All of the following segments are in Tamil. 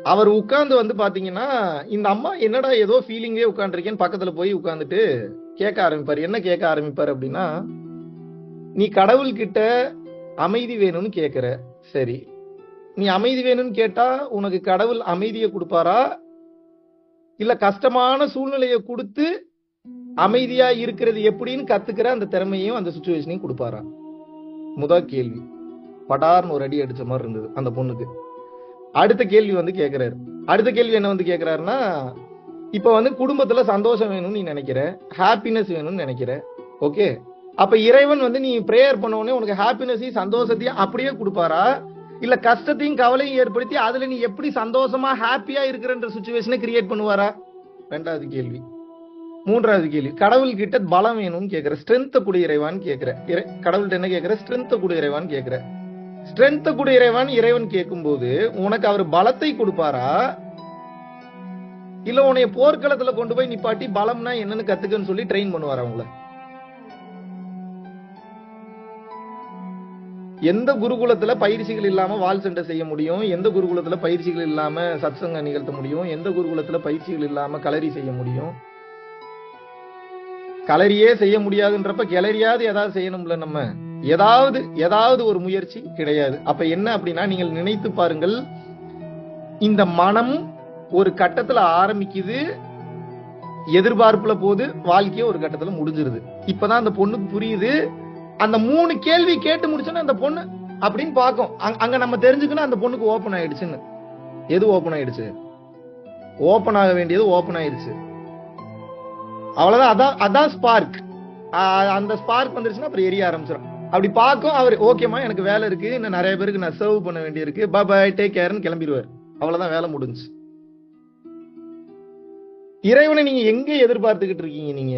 அவர் உட்கார்ந்து வந்து பாத்தீங்கன்னா, இந்த அம்மா என்னடா ஏதோ ஃபீலிங்கே உட்கார்ந்துருக்கேன்னு பக்கத்துல போய் உட்கார்ந்துட்டு கேட்க ஆரம்பிப்பாரு. என்ன கேட்க ஆரம்பிப்பாரு அப்படின்னா, நீ கடவுள்கிட்ட அமைதி வேணும்னு கேட்கிற. சரி. நீ அமைதி வேணும்னு கேட்டா உனக்கு கடவுள் அமைதியை கொடுப்பாரா? இல்ல கஷ்டமான சூழ்நிலையை கொடுத்து அமைதியா இருக்கிறது எப்படின்னு கத்துக்கிற அந்த திறமையும் அந்த சுச்சுவேஷனையும் கொடுப்பாரா? முதல் கேள்வி. படார்னு ஒரு அடி அடிச்ச மாதிரி இருந்தது அந்த பொண்ணுக்கு. அடுத்த கேள்வி வந்து கேட்கிறாரு. அடுத்த கேள்வி என்ன வந்து கேட்கிறாருன்னா, இப்ப வந்து குடும்பத்துல சந்தோஷம் வேணும்னு நீ நினைக்கிற, ஹாப்பினஸ் வேணும்னு நினைக்கிற. ஓகே, அப்ப இறைவன் வந்து நீ பிரேயர் பண்ண உடனே உனக்கு ஹாப்பினஸையும் சந்தோஷத்தையும் அப்படியே கொடுப்பாரா? இல்ல கஷ்டத்தையும் கவலையும் ஏற்படுத்தி அதுல நீ எப்படி சந்தோஷமா ஹாப்பியா இருக்கிறன்ற சுச்சுவேஷனை கிரியேட் பண்ணுவாரா? ரெண்டாவது கேள்வி. மூன்றாவது கேள்வி, கடவுள் கிட்ட பலம் வேணும்னு கேட்கிற, ஸ்ட்ரென்த் கொடு இறைவான்னு கேட்கிற. கடவுள்கிட்ட என்ன கேட்கிற? ஸ்ட்ரென்த் கொடு இறைவான்னு கேட்கிற. ஸ்ட்ரென்த் கொடு இறைவான் இறைவன் கேட்கும் போது உனக்கு அவர் பலத்தை கொடுப்பாரா? இல்ல உன்னைய போர்க்களத்துல கொண்டு போய் நிப்பாட்டி பலம்னா என்னன்னு கத்துக்கன்னு சொல்லி ட்ரெயின் பண்ணுவாரா உங்களை? எந்த குருகுலத்துல பயிற்சிகள் இல்லாம வால் சண்டை செய்ய முடியும்? எந்த குருகுலத்துல பயிற்சிகள் இல்லாம சத்சங்க நிகழ்த்த முடியும்? எந்த குருகுலத்துல பயிற்சிகள் இல்லாம களரி செய்ய முடியும்? களரியே செய்ய முடியாதுன்றப்ப கிளறியாவது ஏதாவது செய்யணும்ல நம்ம. ஏதாவது ஒரு முயற்சி கிடையாது. அப்ப என்ன அப்படின்னா, நீங்கள் நினைத்து பாருங்கள், இந்த மனம் ஒரு கட்டத்துல ஆரம்பிக்குது, எதிர்பார்ப்புல போது, வாழ்க்கைய ஒரு கட்டத்துல முடிஞ்சிருது. இப்பதான் அந்த பொண்ணுக்கு புரியுது. அந்த 3 கேள்வி கேட்டு முடிச்சோன்னா அந்த பொண்ணு அப்படின்னு பார்க்கும். அங்க நம்ம தெரிஞ்சுக்கணும் அந்த பொண்ணுக்கு ஓபன் ஆயிடுச்சுன்னு. எது ஓபன் ஆயிடுச்சு? ஓபன் ஆக வேண்டியது ஓபன் ஆயிடுச்சு. அவ்வளவுதான். அதான் ஸ்பார்க். அந்த ஸ்பார்க் வந்துருச்சுன்னா அப்புறம் எரிய ஆரம்பிச்சிடும். அப்படி பார்க்கும் அவர், ஓகேமா எனக்கு வேலை இருக்கு, இன்னும் நிறைய பேருக்கு நான் சர்வ் பண்ண வேண்டிய இருக்கு, பாய் டேக் கேர்னு கிளம்பிடுவார். அவ்வளவுதான், வேலை முடிஞ்சு. இறைவனை நீங்க எங்க எதிர்பார்த்துக்கிட்டு இருக்கீங்க? நீங்க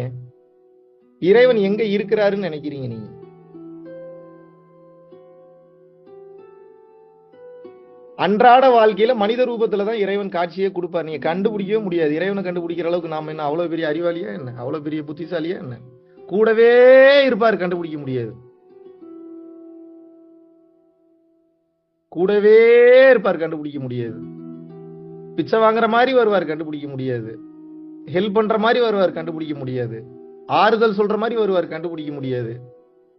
இறைவன் எங்க இருக்கிறாருன்னு நினைக்கிறீங்க? நீங்க அன்றாட வாழ்க்கையில மனித ரூபத்துலதான் இறைவன் காட்சியே கொடுப்பார். நீங்க கண்டுபிடிக்கவே முடியாது. இறைவனை கண்டுபிடிக்கிற அளவுக்கு நாம என்ன அவ்வளவு பெரிய அறிவாளியா என்ன? அவ்வளவு பெரிய புத்திசாலியா என்ன? கூடவே இருப்பார், கண்டுபிடிக்க முடியாது. கூடவே இருப்பார், கண்டுபிடிக்க முடியாது. பிச்சை வாங்குற மாதிரி வருவார், கண்டுபிடிக்க முடியாது. ஹெல்ப் பண்ற மாதிரி வருவார், கண்டுபிடிக்க முடியாது. ஆறுதல் சொல்ற மாதிரி வருவார், கண்டுபிடிக்க முடியாது.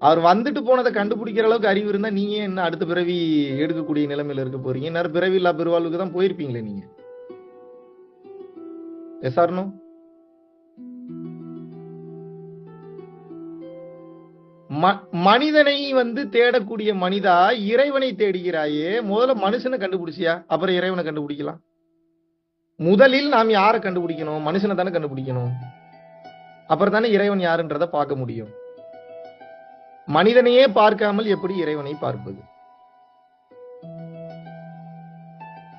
அவர் வந்துட்டு போனதை கண்டுபிடிக்கிற அளவுக்கு அறிவு இருந்தா நீங்க என்ன அடுத்த பிறவி எடுக்கக்கூடிய நிலைமையில இருக்க போறீங்க? நேரம் பிறவி இல்லா பெருவாழ்வுக்கு தான் போயிருப்பீங்களே நீங்க. Yes or no? மனிதனை வந்து தேடக்கூடிய மனிதா, இறைவனை தேடுகிறாயே. முதல்ல மனுஷனை கண்டுபிடிச்சியா, அப்புறம் இறைவனை கண்டுபிடிக்கலாம். முதலில் நாம் யாரை கண்டுபிடிக்கணும்? மனுஷனை தானே கண்டுபிடிக்கணும். அப்புறம் தானே இறைவன் யாருன்றதை பார்க்க முடியும். மனிதனையே பார்க்காமல் எப்படி இறைவனை பார்ப்பது?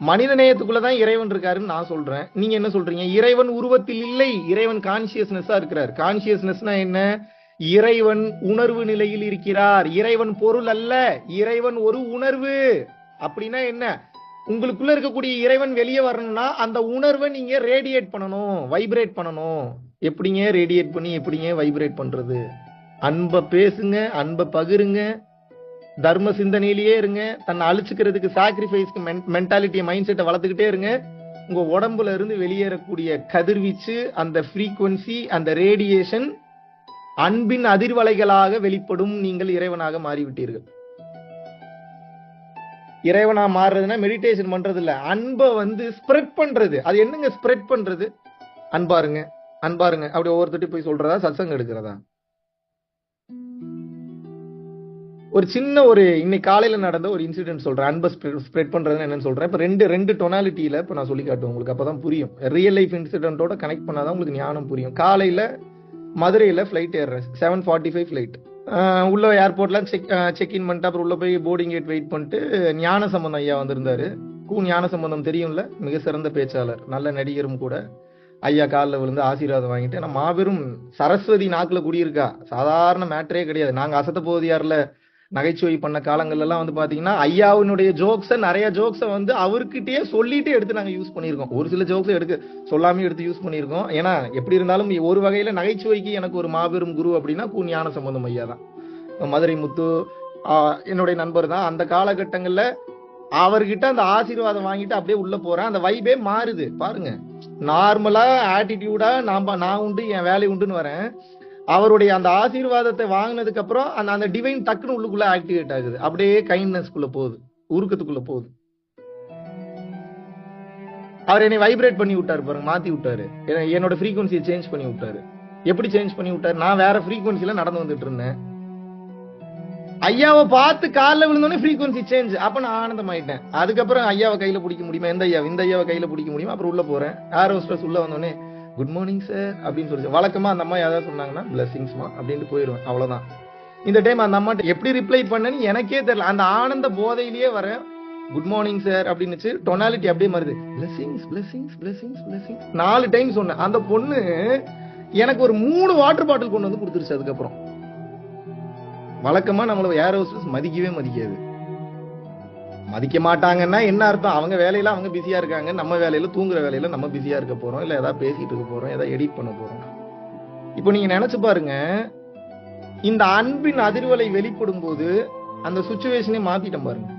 மனித நேயத்துக்குள்ளதான் இறைவன் இருக்காருன்னு நான் சொல்றேன். நீங்க என்ன சொல்றீங்க? இறைவன் உருவத்தில் இல்லை, இறைவன் கான்சியஸ்னஸா இருக்கிறார். கான்சியஸ்னஸ்னா என்ன? இறைவன் உணர்வு நிலையில் இருக்கிறார். இறைவன் பொருள் அல்ல, இறைவன் ஒரு உணர்வு. அப்படின்னா என்ன? உங்களுக்குள்ள இருக்கக்கூடிய இறைவன் வெளியே வரணும்னா அந்த உணர்வை நீங்க ரேடியேட் பண்ணணும், வைப்ரேட் பண்ணணும். எப்படிங்க ரேடியேட் பண்ணி எப்படிங்க வைப்ரேட் பண்றது? அன்பை பேசுங்க, அன்பை பகிருங்க, தர்ம சிந்தனையிலேயே இருங்க. தன்னை அழிச்சுக்கிறதுக்கு சாக்ரிஃபைஸ்க்கு மென்டாலிட்டியை மைண்ட் செட்டை வளர்த்துக்கிட்டே இருங்க. உங்க உடம்புல இருந்து வெளியேறக்கூடிய கதிர்வீச்சு, அந்த ஃப்ரீக்வன்சி, அந்த ரேடியேஷன் அன்பின் அதிர்வலைகளாக வெளிப்படும். நீங்கள் இறைவனாக மாறிவிட்டீர்கள். இறைவனா மாறுறதுன்னா மெடிடேஷன் பண்றது இல்ல, அன்பை வந்து ஸ்ப்ரெட் பண்றது. அது என்னங்க ஸ்ப்ரெட் பண்றது? அன்பாருங்க, அன்பாருங்க அப்படி ஒவ்வொருத்தட்டு போய் சொல்றதா, சத்சங்கம் எடுக்கிறதா? ஒரு சின்ன இன்னைக்கு காலையில நடந்த ஒரு இன்சிடென்ட் சொல்றேன். அன்பை ஸ்ப்ரெட் பண்றதுன்னு என்னன்னு சொல்றேன். இப்ப ரெண்டு டொனாலிட்டியில இப்ப நான் சொல்லி காட்டுவேன் உங்களுக்கு, அப்பதான் புரியும். ரியல் லைஃப் இன்சிடென்ட்டோட கனெக்ட் பண்ணாதான் உங்களுக்கு ஞானம் புரியும். காலையில மதுரையில ஃபிளைட் ஏறுறேன், 7:45 ஃபிளைட். உள்ள ஏர்போர்ட்லாம் செக்இன் பண்ணிட்டு அப்புறம் உள்ள போய் போர்டிங் கேட் வெயிட் பண்ணிட்டு ஞான சம்பந்தம் ஐயா வந்திருந்தாரு. ஞான சம்பந்தம் தெரியும்ல, மிக சிறந்த பேச்சாளர், நல்ல நடிகரும் கூட. ஐயா காலில் விழுந்து ஆசீர்வாதம் வாங்கிட்டு, நான் மாபெரும் சரஸ்வதி நாக்குல குடியிருக்கா, சாதாரண மேட்டரே கிடையாது. நாங்க அசத்த போதியார்ல நகைச்சுவை பண்ண காலங்கள்ல எல்லாம் வந்து பாத்தீங்கன்னா ஐயாவினுடைய ஜோக்ஸை, நிறைய ஜோக்ஸை வந்து அவர்கிட்டயே சொல்லிட்டு எடுத்து நாங்க யூஸ் பண்ணியிருக்கோம். ஒரு சில ஜோக்ஸை சொல்லாமே எடுத்து யூஸ் பண்ணியிருக்கோம். ஏன்னா எப்படி இருந்தாலும் ஒரு வகையில நகைச்சுவைக்கு எனக்கு ஒரு மாபெரும் குரு அப்படின்னா ஞான சம்பந்தம் ஐயா தான். மதுரை முத்து என்னுடைய நண்பர் தான். அந்த காலகட்டங்கள்ல அவர்கிட்ட அந்த ஆசீர்வாதம் வாங்கிட்டு அப்படியே உள்ள போறேன். அந்த வைபே மாறுது பாருங்க. நார்மலா ஆட்டிடியூடா நான் உண்டு என் வேலை உண்டுன்னு வரேன். அவருடைய அந்த ஆசீர்வாதத்தை வாங்கினதுக்கு அப்புறம் அந்த டிவைன் டக்குன்னு உள்ளுக்குள்ள ஆக்டிவேட் ஆகுது. அப்படியே கைண்ட்னஸ்க்குள்ள போகுது, உருக்கத்துக்குள்ள போகுது. அவர் என்னை வைப்ரேட் பண்ணி விட்டாரு பாருங்க, மாத்தி விட்டாரு. என்னோட ஃப்ரீக்வன்சியை சேஞ்ச் பண்ணி விட்டாரு. எப்படி சேஞ்ச் பண்ணி விட்டாரு? நான் வேற ஃப்ரீக்வன்சில நடந்து வந்துட்டு இருந்தேன். ஐயாவை பார்த்து காலில் விழுந்தோடனே ஃப்ரீக்வன்சி சேஞ்ச். அப்ப நான் ஆனந்தம் ஆயிட்டேன். அதுக்கப்புறம் ஐயாவை கையில பிடிக்க முடியுமா? இந்த ஐயாவை கையில பிடிக்க முடியுமா? அப்புறம் உள்ள போறேன். ஏர் ஹோஸ்டஸ் உள்ள வந்தோடனே குட் மார்னிங் சார் அப்படின்னு சொல்லி வழக்கமா அந்த அம்மா ஏதாவது சொன்னாங்கன்னா பிளஸிங்ஸ்மா அப்படின்ட்டு போயிடுவேன். அவ்வளவுதான். இந்த டைம் அந்த அம்மாட்ட எப்படி ரிப்ளை பண்ணேன்னு எனக்கே தெரியல. அந்த ஆனந்த போதையிலேயே வரேன். குட் மார்னிங் சார் அப்படின்னு டொனாலிட்டி அப்படியே மாறுது. Blessings blessings blessings blessings 4 time சொன்னேன். அந்த பொண்ணு எனக்கு ஒரு 3 வாட்டர் பாட்டில் கொண்டு வந்து கொடுத்துருச்சு. அதுக்கப்புறம் வழக்கமா நம்மள ஏர் ஹோஸ்டஸ் மதிக்கவே மதிக்காது. மதிக்க மாட்டாங்கன்னா என்ன அர்த்தம்? அவங்க வேலையில அவங்க பிஸியா இருக்காங்க, நம்ம வேலையில தூங்குற வேலையில நம்ம பிஸியா இருக்க போறோம், இல்ல ஏதாவது பேசிட்டு இருக்க போறோம், ஏதாவது எடிட் பண்ண போறோம். இப்போ நீங்க நினைச்சு பாருங்க, இந்த அன்பின் அதிர்வலை வெளிப்படும் போது அந்த சுச்சுவேஷனே மாத்திட்டோம் பாருங்க.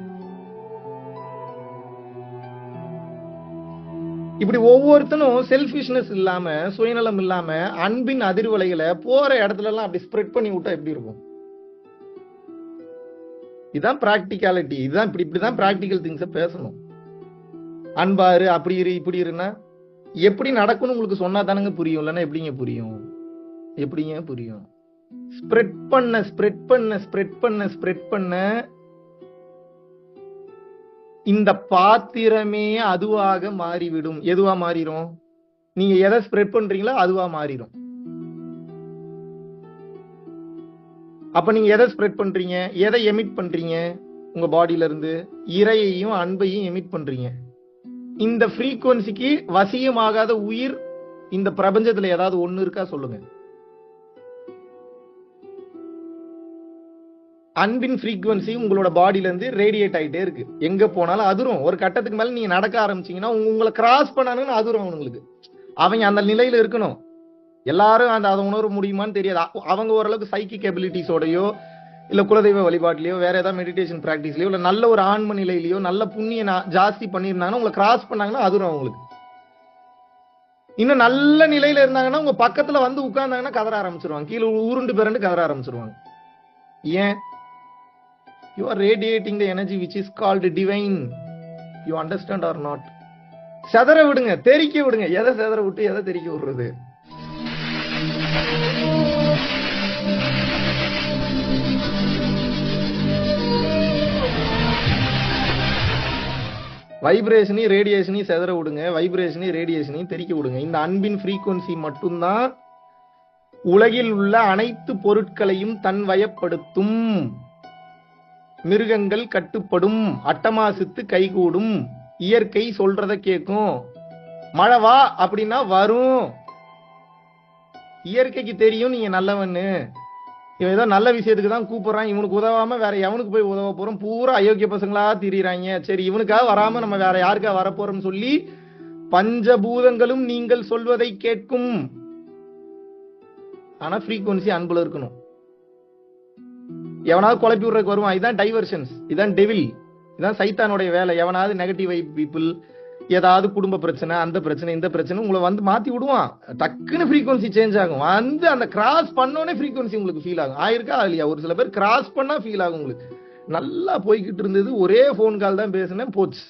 இப்படி ஒவ்வொருத்தனும் செல்ஃபிஷ்னஸ் இல்லாம, சுயநலம் இல்லாம அன்பின் அதிர்வலைகளை போற இடத்துல எல்லாம் அப்படி ஸ்ப்ரெட் பண்ணி விட்டா எப்படி இருக்கும்? இதுதான் பிராக்டிகாலிட்டி. இதுதான் இப்படிதான் பிராக்டிகல் திங்ஸை பேசணும். அன்பாரு அப்படி இரு இப்படி இருன்னா எப்படி நடக்கும்னு உங்களுக்கு சொன்னா தானங்க புரியும். இல்லைன்னா எப்படிங்க புரியும்? எப்படிங்க புரியும்? ஸ்ப்ரெட் பண்ண ஸ்ப்ரெட் பண்ண ஸ்ப்ரெட் பண்ண ஸ்ப்ரெட் பண்ண இந்த பாத்திரமே அதுவாக மாறிவிடும். எதுவா மாறிடும்? நீங்க எதை ஸ்ப்ரெட் பண்றீங்களோ அதுவா மாறிடும். அப்ப நீங்க எதை ஸ்ப்ரெட் பண்றீங்க? எதை எமிட் பண்றீங்க? உங்க பாடியில இருந்து இறையையும் அன்பையும் எமிட் பண்றீங்க. இந்த ஃப்ரீக்வன்சிக்கு வசியமாகாத உயிர் இந்த பிரபஞ்சத்துல ஏதாவது ஒண்ணு இருக்கா சொல்லுங்க. அன்பின் ஃப்ரீக்வன்சி உங்களோட பாடியில இருந்து ரேடியேட் ஆயிட்டே இருக்கு. எங்க போனாலும் அதிரும். ஒரு கட்டத்துக்கு மேல நீங்க நடக்க ஆரம்பிச்சீங்கன்னா உங்களை கிராஸ் பண்ணானுன்னு அதிரும். அவங்களுக்கு அவங்க அந்த நிலையில இருக்கணும். எல்லாரும் அதை உணர முடியுமான்னு தெரியாது. அவங்க ஓரளவுக்கு சைக்கிக் எபிலிட்டிஸோடயோ இல்ல குலதெய்வ வழிபாட்டிலையோ வேற ஏதாவது மெடிடேஷன் பிராக்டிஸ்லயோ இல்ல நல்ல ஒரு ஆன்ம நிலையிலயோ நல்ல புண்ணிய ஜாஸ்தி பண்ணியிருந்தாங்கன்னா உங்களை கிராஸ் பண்ணாங்கன்னா அதுரும் அவங்களுக்கு. இன்னும் நல்ல நிலையில இருந்தாங்கன்னா உங்க பக்கத்துல வந்து உட்கார்ந்தாங்கன்னா கதற ஆரம்பிச்சிருவாங்க. கீழே உருண்டு பிறண்டு கதற ஆரம்பிச்சிருவாங்க. ஏன்? You are radiating the energy which is called divine. You understand or not? செதற விடுங்க, தெரிக்க விடுங்க. எதை செதற விட்டு எதை தெரிக்க விடுறது? வைப்ரேஷனையும் ரேடியேஷனையும் செதற விடுங்க, வைப்ரேஷனையும் ரேடியேஷனையும் தெரிக்க விடுங்க. இந்த அன்பின் ஃப்ரீக்வன்சி மட்டும்தான் உலகில் உள்ள அனைத்து பொருட்களையும் தன்வயப்படுத்தும். மிருகங்கள் கட்டுப்படும், அட்டமாசித்து கைகூடும், இயற்கை சொல்றத கேட்கும். மழை வா அப்படின்னா வரும். இயற்கைக்கு தெரியும் நீங்க நல்லவன்னு. இவன் ஏதோ நல்ல விஷயத்துக்கு தான் கூப்பிடுறான், இவனுக்கு உதவாம வேற எவனுக்கு போய் உதவ போறோம்? பூரா அயோக்கிய பசங்களா திரியிறாங்க. சரி இவனுக்காக வராம நம்ம வேற யாருக்கா வரப்போறோம்னு சொல்லி பஞ்சபூதங்களும் நீங்கள் சொல்வதை கேட்கும். ஆனா ஃப்ரீக்வன்சி அன்புல இருக்கணும். எவனாவது குழப்பி விடுறதுக்கு வருவான். இதான் டைவர்ஷன்ஸ், இதான் டெவில், இதான் சைத்தானுடைய வேலை. எவனாவது நெகட்டிவ் வைப் பீப்புள், ஏதாவது குடும்ப பிரச்சனை, அந்த பிரச்சனை, இந்த பிரச்சனை உங்களை வந்து மாத்தி விடுவான். டக்குன்னு ஃப்ரீக்வன்சி சேஞ்ச் ஆகும். வந்து அந்த கிராஸ் பண்ணோடனே ஃப்ரீக்வன்சி உங்களுக்கு ஃபீல் ஆகும். ஆயிருக்கா இல்லையா? ஒரு சில பேர் கிராஸ் பண்ணா ஃபீல் ஆகும் உங்களுக்கு. நல்லா போய்கிட்டு இருந்தது, ஒரே போன் கால் தான் பேசினேன், போச்சு,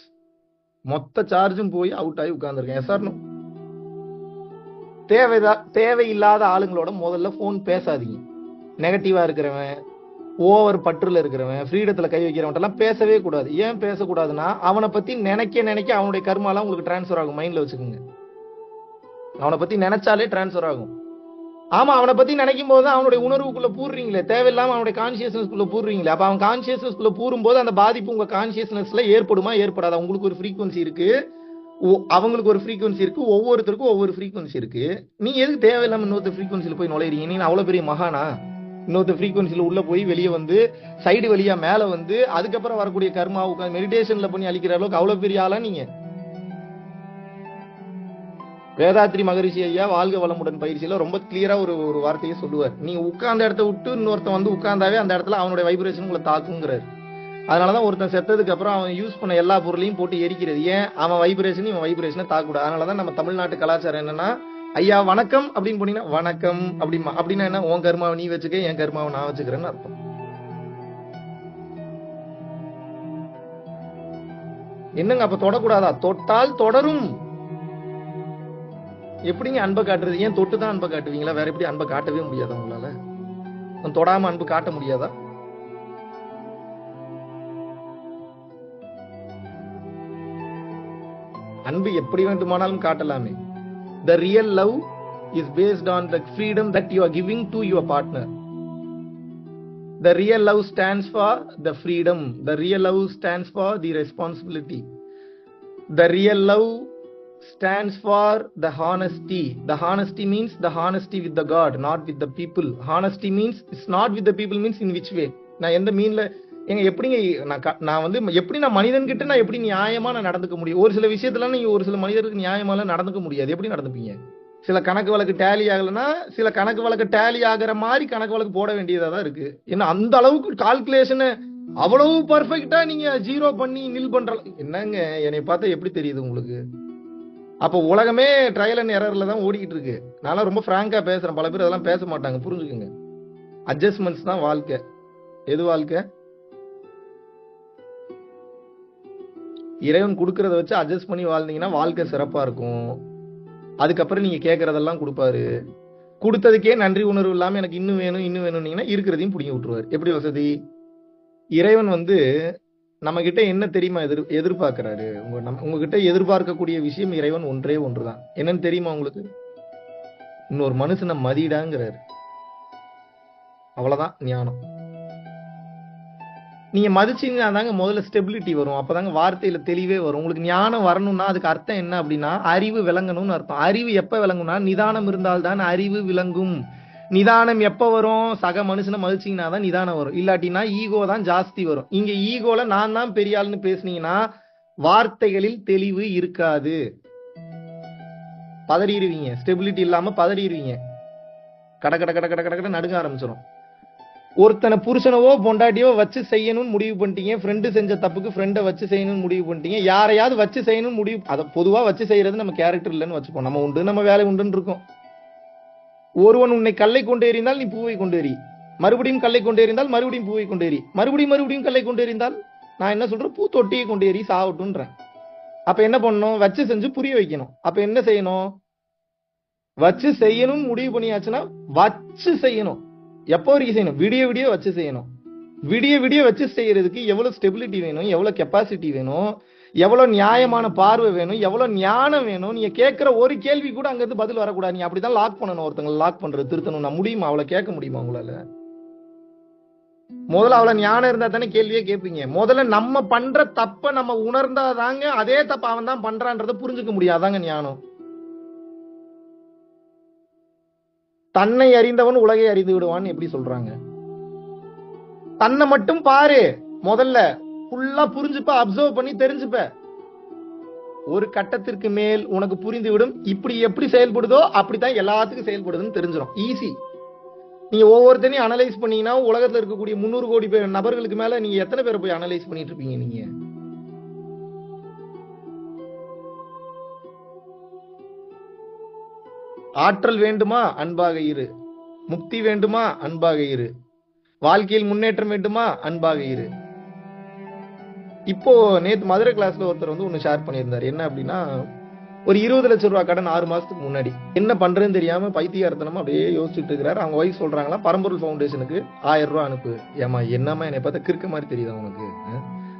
மொத்த சார்ஜும் போய் அவுட் ஆகி உட்கார்ந்துருக்கேன். எஸ்ஆர்னோ? தேவையில்லாத ஆளுங்களோட முதல்ல போன் பேசாதீங்க. நெகட்டிவா இருக்கிறவன், ஓவர் பற்றுல இருக்கிறவன், ஃப்ரீடத்துல கை வைக்கிறவன் எல்லாம் பேசவே கூடாது. ஏன் பேசக்கூடாதுன்னா அவனை பத்தி நினைக்க அவனுடைய கர்மாலாம் உங்களுக்கு டிரான்ஸ்ஃபர் ஆகும். மைண்ட்ல வச்சுக்கோங்க. அவனை பத்தி நினைச்சாலே டிரான்ஸ்ஃபர் ஆகும். ஆமா, அவனை பத்தி நினைக்கும் போது அவனுடைய உணர்வுக்குள்ள பூர்றீங்களே, தேவையில்லாம அவனுடைய கான்சியஸ்னஸ்குள்ள பூர்றீங்களே. அப்ப அவன் கான்சியஸ்னஸ்குள்ள பூரும் போது அந்த பாதிப்பு உங்க கான்சியஸ்னஸ்ல ஏற்படுமா ஏற்படாதா? உங்களுக்கு ஒரு ஃப்ரீக்வன்சி இருக்கு, அவங்களுக்கு ஒரு ஃப்ரீக்வன்சி இருக்கு, ஒவ்வொருத்தருக்கும் ஒவ்வொரு ஃப்ரீக்வன்சி இருக்கு. நீங்க எதுக்கு தேவையில்லாம இன்னொரு ஃப்ரீக்வன்சில போய் நுழைறீங்க? நீங்க அவ்வளவு பெரிய மகானா? இன்னொரு ஃப்ரீக்வன்சில உள்ள போய் வெளியே வந்து சைடு வழியா மேல வந்து அதுக்கப்புறம் வரக்கூடிய கர்மாவுக்கு மெடிடேஷன்ல பண்ணி அழிக்கிற அளவுக்கு அவ்வளவு பெரிய ஆளா நீங்க? வேதாத்ரி மகரிஷி ஐயா வாழ்க வளமுடன் பயிற்சியில ரொம்ப கிளியரா ஒரு வார்த்தையை சொல்லுவார். நீங்க உட்கார்ந்த இடத்த விட்டு இன்னொருத்த வந்து உட்கார்ந்தாவே அந்த இடத்துல அவனுடைய வைப்ரேஷன் உங்களை தாக்குங்கிறார். அதனாலதான் ஒருத்தன் செத்ததுக்கு அப்புறம் அவன் யூஸ் பண்ண எல்லா பொருளையும் போட்டு எரிக்கிறது. ஏன்? அவன் வைப்ரேஷன் இவன் வைப்ரேஷனை தாக்கூடாது. அதனாலதான் நம்ம தமிழ்நாட்டு கலாச்சாரம் என்னன்னா, ஐயா வணக்கம் அப்படின்னு போனீங்கன்னா வணக்கம் அப்படிமா. அப்படின்னா என்ன? உன் கர்மாவை நீ வச்சுக்க, என் கர்மாவை நான் வச்சுக்கிறேன்னு அர்த்தம். என்னங்க அப்ப தொடக்கூடாதா? தொட்டால் தொடரும். எப்படிங்க அன்பை காட்டுறது? ஏன் தொட்டுதான் அன்பை காட்டுவீங்களா? வேற எப்படி அன்பை காட்டவே முடியாதா உங்களால? தொடாம அன்பு காட்ட முடியாதா? அன்பு எப்படி வேண்டுமானாலும் காட்டலாமே. The real love is based on the freedom that you are giving to your partner. The real love stands for the freedom. The real love stands for the responsibility. The real love stands for the honesty. The honesty means the honesty with the God, not with the people. Honesty means it's not with the people means in which way? நான் எந்த மீன்ல எங்க எப்படிங்க நான் வந்து எப்படி நான் மனிதன் கிட்ட நான் எப்படி நியாயமா நான் நடந்துக்க முடியும்? ஒரு சில விஷயத்துல நீங்க ஒரு சில மனிதருக்கு நியாயமால நடந்துக்க முடியாது. எப்படி நடந்துப்பீங்க? சில கணக்கு வழக்கு டேலி ஆகலைன்னா சில கணக்கு வழக்கு டேலி ஆகிற மாதிரி கணக்கு வழக்கு போட வேண்டியதா தான் இருக்கு. ஏன்னா அந்த அளவுக்கு கால்குலேஷனை அவ்வளவு பர்ஃபெக்டா நீங்க ஜீரோ பண்ணி நில் பண்ற என்னங்க? என்னை பார்த்தா எப்படி தெரியுது உங்களுக்கு? அப்போ உலகமே ட்ரையல் அண்ட் எரர்ல தான் ஓடிக்கிட்டு இருக்கு. நான் ரொம்ப பிராங்கா பேசுறேன். பல பேர் அதெல்லாம் பேச மாட்டாங்க. புரிஞ்சுக்குங்க. அட்ஜஸ்ட்மெண்ட்ஸ் தான் வாழ்க்கை. எது வாழ்க்கை? இறைவன் கொடுக்கறத வச்சு அட்ஜஸ்ட் பண்ணி வாழ்ந்தீங்கன்னா வாழ்க்கை சிறப்பா இருக்கும். அதுக்கப்புறம் நீங்க கேட்கறதெல்லாம் கொடுப்பாரு. கொடுத்ததுக்கே நன்றி உணர்வு இல்லாம எனக்கு இன்னும் வேணும் இன்னும் வேணும்னீங்கன்னா இருக்கிறதையும் பிடிங்கி விட்டுருவாரு. எப்படி வசதி? இறைவன் வந்து நம்ம கிட்ட என்ன தெரியுமா எதிர்பார்க்கிறாரு? உங்ககிட்ட எதிர்பார்க்கக்கூடிய விஷயம் இறைவன் ஒன்றே ஒன்றுதான். என்னன்னு தெரியுமா உங்களுக்கு? இன்னொரு மனுஷனை மதிடாங்கிறாரு. அவ்வளவுதான் ஞானம். நீங்க மதிச்சீங்கன்னா தாங்க முதல்ல ஸ்டெபிலிட்டி வரும். அப்பதாங்க வார்த்தையில தெளிவே வரும். உங்களுக்கு ஞானம் வரணும்னா அதுக்கு அர்த்தம் என்ன அப்படின்னா அறிவு விளங்கணும்னு அர்த்தம். அறிவு எப்ப விளங்கும்னா நிதானம் இருந்தால்தான் அறிவு விளங்கும். நிதானம் எப்ப வரும்? சக மனுஷனை மதிச்சீங்கன்னா தான் நிதானம் வரும். இல்லாட்டினா ஈகோ தான் ஜாஸ்தி வரும். இங்க ஈகோல நான் தான் பெரிய ஆள்னு பேசுனீங்கன்னா வார்த்தைகளில் தெளிவு இருக்காது. பதறிடுவீங்க. ஸ்டெபிலிட்டி இல்லாம பதறிடுவீங்க. கட கட கட கட கட நடுங்க ஆரம்பிச்சிடும். ஒருத்தனை புருஷனவோ பொண்டாட்டியோ வச்சு செய்யணும்னு முடிவு பண்ணிட்டீங்க. ஃப்ரெண்டு செஞ்ச தப்புக்கு ஃப்ரெண்டை வச்சு செய்யணும்னு முடிவு பண்ணிட்டீங்க. யாரையாவது வச்சு செய்யணும்னு முடிவு, அதை பொதுவா வச்சு செய்யறது நம்ம கேரக்டர் இல்லைன்னு வச்சுப்போம். நம்ம உண்டு நம்ம வேலை உண்டுன்னு இருக்கும். ஒருவன் உன்னை கல்லை கொண்டு எறிந்தால் நீ பூவை கொண்டு எறி. மறுபடியும் கல்லை கொண்டு எறிந்தால் மறுபடியும் பூவை கொண்டு எறி. மறுபடியும் கல்லை கொண்டு எறிந்தால் நான் என்ன சொல்றேன்? பூ தொட்டியை கொண்டு எறி சாவட்டும்ன்றேன். அப்ப என்ன பண்ணணும்? வச்சு செஞ்சு புரிய வைக்கணும். அப்ப என்ன செய்யணும்? வச்சு செய்யணும் முடிவு பண்ணியாச்சுன்னா வச்சு செய்யணும். எப்போ வரைக்கும் செய்யணும்? விடிய விடிய வச்சு செய்யணும். விடிய விடிய வச்சு செய்யறதுக்கு எவ்வளவு ஸ்டெபிலிட்டி வேணும், எவ்வளவு கெப்பாசிட்டி வேணும், எவ்வளவு நியாயமான பார்வை வேணும், எவ்வளவு ஞானம் வேணும். நீங்க கேட்கிற ஒரு கேள்வி கூட அங்க இருந்து பதில் வரக்கூடாது. நீ அப்படிதான் லாக் பண்ணணும். ஒருத்தங்களை லாக் பண்றது திருத்தணும்னா முடியுமா? அவளை கேட்க முடியுமா உங்களால? முதல்ல அவளை ஞானம் இருந்தா தானே கேள்வியே கேட்பீங்க. முதல்ல நம்ம பண்ற தப்ப நம்ம உணர்ந்தாதாங்க அதே தப்ப அவன் தான் பண்றான்றத புரிஞ்சுக்க முடியாதாங்க ஞானம். தன்னை அறிந்தவன் உலகை அறிந்து விடுவான்னு எப்படி சொல்றாங்க? தன்னை மட்டும் பாரு. முதல்ல ஃபுல்லா புரிஞ்சுப்ப, அப்சர்வ் பண்ணி தெரிஞ்சுப்ப. ஒரு கட்டத்திற்கு மேல் உனக்கு புரிந்து விடும். இப்படி எப்படி செயல்படுதோ அப்படித்தான் எல்லாத்துக்கும் செயல்படுதுன்னு தெரிஞ்சிடும். ஈஸி. நீங்க ஒவ்வொருத்தனையும் அனலைஸ் பண்ணீங்கன்னா உலகத்துல இருக்கக்கூடிய 300 கோடி பேர் நபர்களுக்கு மேல நீங்க எத்தனை பேரை போய் அனலைஸ் பண்ணிட்டு இருப்பீங்க? நீங்க ஆற்றல் வேண்டுமா? அன்பாக இரு. முக்தி வேண்டுமா? அன்பாக இரு. வாழ்க்கையில் முன்னேற்றம் வேண்டுமா? அன்பாக இரு. இப்போ நேத்து மதுரை கிளாஸ்ல ஒருத்தர் வந்து ஒன்னு ஷேர் பண்ணியிருந்தாரு. என்ன அப்படின்னா, ஒரு 20 லட்சம் ரூபாய் கடன் 6 மாசத்துக்கு முன்னாடி என்ன பண்றேன்னு தெரியாம பைத்தியார்த்தனமா அப்படியே யோசிச்சுட்டு இருக்கிறாரு. அவங்க வைஃப் சொல்றாங்களா, பரம்பொருள் ஃபவுண்டேஷனுக்கு 1000 ரூபாய் அனுப்பு. ஏமா என்னமா என்னை பார்த்தா கிறுக்க மாதிரி தெரியுதா உனக்கு?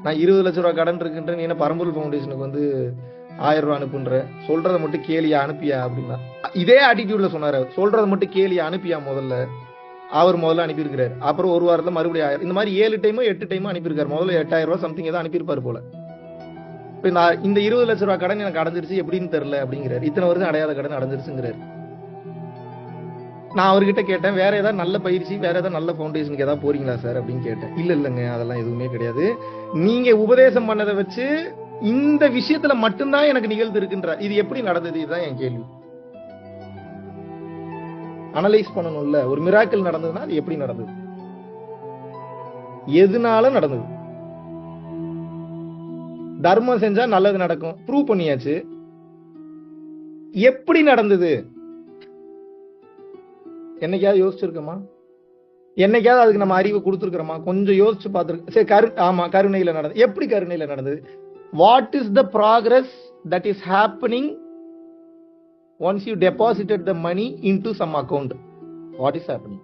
நான் 20 லட்சம் ரூபாய் கடன் இருக்குன்ற நீ என்ன பரம்பொருள் ஃபவுண்டேஷனுக்கு வந்து 1000 ரூபாய் அனுப்புன்ற? சொல்றதை மட்டும் கேளியா அனுப்பியா அப்படின்னா இதே ஆட்டிடியூட்ல சொன்னாரு. சொல்றதை மட்டும் கேளியா அனுப்பியா முதல்ல. அவர் முதல்ல அனுப்பியிருக்கிறாரு. அப்புறம் ஒரு வாரத்துல மறுபடியும் 1000. இந்த மாதிரி 7 டைமோ 8 டைமோ அனுப்பியிருக்காரு. முதல்ல 8000 ரூபாய் சம்திங் ஏதோ அனுப்பியிருப்பாரு போல. இப்ப நான் இந்த 20 லட்சம் ரூபாய் கடன் எனக்கு அடைஞ்சிருச்சு எப்படின்னு தெரியல அப்படிங்கிறாரு. இத்தனை வருஷம் அடையாத கடன் அடைஞ்சிருச்சுங்கிறாரு. நான் அவர்கிட்ட கேட்டேன், வேற ஏதாவது நல்ல பயிற்சி, வேற ஏதாவது நல்ல ஃபவுண்டேஷனுக்கு ஏதாவது போறீங்களா சார் அப்படின்னு கேட்டேன். இல்லங்க அதெல்லாம் எதுவுமே கிடையாது. நீங்க உபதேசம் பண்ணதை வச்சு இந்த விஷயத்துல மட்டும்தான் எனக்கு நிகழ்ந்து இருக்குன்ற. இது எப்படி நடந்தது? இதுதான் என் கேள்வி. அனலைஸ் பண்ணணும்ல. ஒரு மிராக்கிள் நடந்ததுன்னா அது எப்படி நடந்தது? எதனால நடந்தது? தர்மம் செஞ்சா நல்லது நடக்கும், ப்ரூவ் பண்ணியாச்சு. எப்படி நடந்தது என்னைக்காவது யோசிச்சிருக்கோமா? என்னைக்காவது அதுக்கு நம்ம அறிவு கொடுத்துருக்கிறோமா? கொஞ்சம் யோசிச்சு பார்த்துருக்கு. சரி, ஆமா, கருணையில நடந்தது. எப்படி கருணையில நடந்தது? What is the progress that is happening once you deposited the money into some account? What is happening?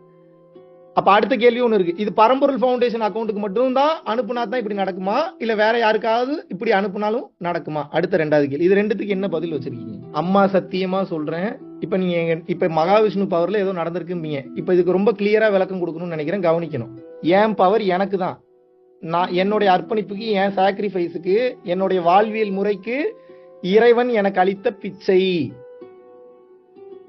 அப்ப அடுத்த கேள்வி ஒண்ணு இருக்கு. இது பரம்பொருள் ஃபவுண்டேஷன் அக்கௌண்ட்டுக்கு மட்டும் தான் அனுப்புனா தான் இப்படி நடக்குமா, இல்ல வேற யாருக்காவது இப்படி அனுப்புனாலும் நடக்குமா? அடுத்த ரெண்டாவது கேள்வி. இது ரெண்டுத்துக்கு என்ன பதில் வச்சிருக்கீங்க? அம்மா சத்தியமா சொல்றேன், இப்ப நீங்க இப்ப மகாவிஷ்ணு பவர்ல ஏதோ நடந்திருக்கும்பீங்க. இப்ப இதுக்கு ரொம்ப கிளியரா விளக்கம் கொடுக்கணும்னு நினைக்கிறேன், கவனிக்கணும். என் பவர் எனக்கு தான். நான் என்னுடைய அர்ப்பணிப்புக்கு, என் சாக்ரிஃபைஸுக்கு, என்னுடைய வாழ்வியல் முறைக்கு இறைவன் எனக்கு அளித்த பிச்சை.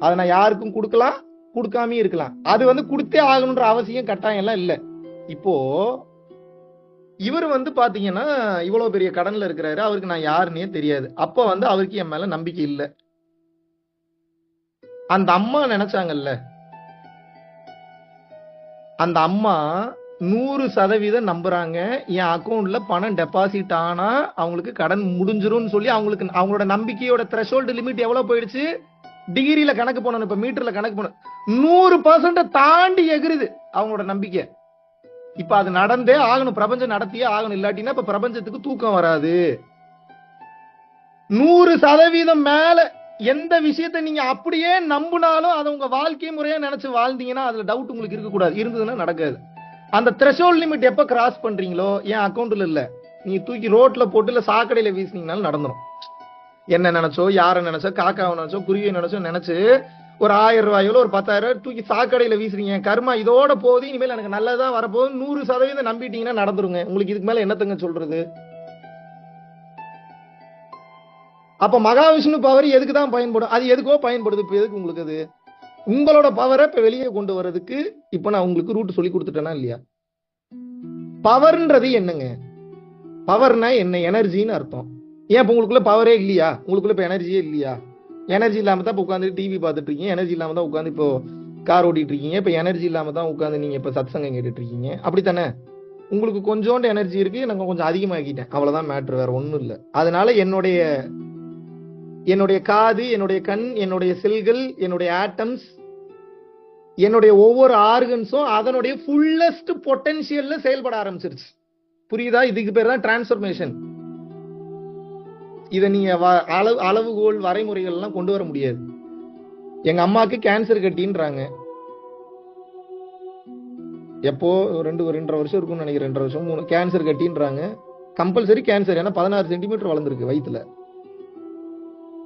அதை நான் யாருக்கும் கொடுக்கலாம், கொடுக்காம இருக்கலாம். அது கொடுத்தே ஆகணுன்ற அவசியம் கட்டாயம் எல்லாம் இல்ல. இப்போ இவர் பாத்தீங்கன்னா இவ்வளவு பெரிய கடன்ல இருக்கிறாரு, அவருக்கு நான் யாருன்னே தெரியாது. அப்ப அவருக்கு என் மேல நம்பிக்கை இல்ல. அந்த அம்மா நினைச்சாங்கல்ல, அந்த அம்மா 100% நம்புறாங்க, என் அக்கௌண்ட்ல பணம் டெபாசிட் ஆனா அவங்களுக்கு கடன் முடிஞ்சிரும் சொல்லி. அவங்களோட நம்பிக்கையோட த்ரெஷோல்டு லிமிட் எவ்வளவு போயிடுச்சு? டிகிரியில கணக்கு போனோம், இப்ப மீட்டர்ல கணக்கு போனோம், 100% தாண்டி எகிருது அவங்களோட நம்பிக்கை. இப்ப அது நடந்தே ஆகணும், பிரபஞ்சம் நடத்தியே ஆகணும். இல்லாட்டினா இப்ப பிரபஞ்சத்துக்கு தூக்கம் வராது. 100% மேல எந்த விஷயத்தை நீங்க அப்படியே நம்பினாலும் அதை உங்க வாழ்க்கை முறையா நினைச்சு வாழ்ந்தீங்கன்னா அதுல டவுட் உங்களுக்கு இருக்க கூடாது. இருந்ததுன்னா நடக்காது. அந்த த்ரெஷோல்ட் லிமிட் எப்ப கிராஸ் பண்றீங்களோ, என் அக்கௌண்ட்ல இல்ல, நீங்க தூக்கி ரோட்ல போட்டு இல்ல சாக்கடையில வீசினீங்கனாலும் நடந்துரும். என்ன நினைச்சோ, யார நினைச்சோ, காக்காவை நினைச்சோ, குருவியை நினைச்சோ நினைச்சு ஒரு 1000 ரூபாயோ ஒரு 10,000 ரூபாய் தூக்கி சாக்கடையில வீசுறீங்க. கர்மா இதோட போகுது, இனிமேல் எனக்கு நல்லதான் வரப்போகுது 100% நம்பிட்டீங்கன்னா நடந்துருங்க. உங்களுக்கு இதுக்கு மேல என்னத்தங்க சொல்றது? அப்ப மகாவிஷ்ணு பவர் எதுக்கு தான் பயன்படும்? அது எதுக்கோ பயன்படுது. இப்ப எதுக்கு உங்களுக்கு அது? உங்களோட பவரை இப்ப வெளியே கொண்டு வர்றதுக்கு இப்ப நான் உங்களுக்கு ரூட் சொல்லி கொடுத்துட்டேனா இல்லையா? பவர்ன்றது என்னங்க? பவர்னா என்ன? எனர்ஜின்னு அர்த்தம். ஏன் இப்ப உங்களுக்குள்ள பவரே இல்லையா? உங்களுக்குள்ள இப்ப எனர்ஜியே இல்லையா? எனர்ஜி இல்லாம தான் இப்ப உட்காந்து டிவி பார்த்துட்டு இருக்கீங்க, எனர்ஜி இல்லாம தான் உட்காந்து இப்போ கார் ஓட்டிட்டு இருக்கீங்க, இப்ப எனர்ஜி இல்லாம தான் உட்காந்து நீங்க இப்ப சத்சங்கம் கேட்டுட்டு இருக்கீங்க. அப்படித்தானே? உங்களுக்கு கொஞ்சோண்டு எனர்ஜி இருக்கு, நான் கொஞ்சம் அதிகமாக்கிட்டேன், அவ்வளவுதான் மேட்ரு, வேற ஒண்ணும் இல்ல. அதனால என்னுடைய காது, என்னுடைய கண், என்னுடைய செல்கள், என்னுடைய ஆட்டம்ஸ், என்னுடைய ஒவ்வொரு ஆர்கன்ஸும் அதனுடைய ஃபுல்லஸ்ட் பொட்டன்ஷியல்ல செயல்பட ஆரம்பிச்சிருச்சு. புரியுதா? இதுக்கு பேர் தான் டிரான்ஸ்ஃபர்மேஷன். இதை நீங்க அளவுகோல் வரைமுறைகள் எல்லாம் கொண்டு வர முடியாது. எங்க அம்மாக்கு கேன்சர் கட்டின்றாங்க. எப்போ 2.5 வருஷம் இருக்கும்னு நினைக்கிறேன், 2 வருஷம் 3 கேன்சர் கட்டின்றாங்க. கம்பல்சரி கேன்சர், ஏன்னா 16 சென்டிமீட்டர் வளர்ந்துருக்கு வயிற்றுல.